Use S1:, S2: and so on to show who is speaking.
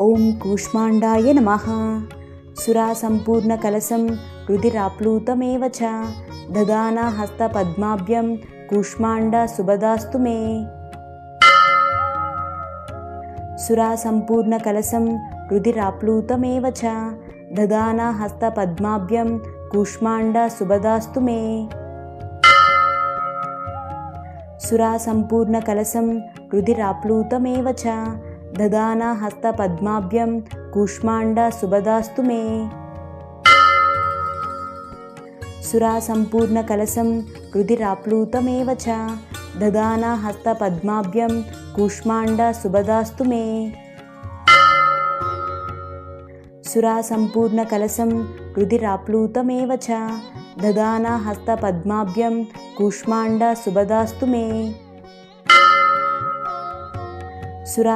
S1: ఓం కూష్మాండాయ నమః. సురాసంపూర్ణకలశం రుధిరాప్లూతమేవ చ దదానా హస్తపద్మాభ్యం కూష్మాండ శుభదాస్తు మే. సురాసంపూర్ణకలశం రుధిరాప్లూతమేవ చ దదానా హస్తపద్మాభ్యం కూష్మాండ శుభదాస్తు మే. సురాసంపూర్ణకలశం రుధిరాప్లూతమేవ చ దదానా హస్తపద్మాభ్యం కూష్మాండ శుభదాస్తు మే. సురాసంపూర్ణకలశం రుధిరాప్లూతమేవ చ దదానా హస్తపద్మాభ్యం కూష్మాండ శుభదాస్తు మే. సురాసంపూర్ణకలశం రుధిరాప్లూతమేవ చ దదానా హస్తపద్మాభ్యం కూష్మాండ శుభదాస్తు మే. సురా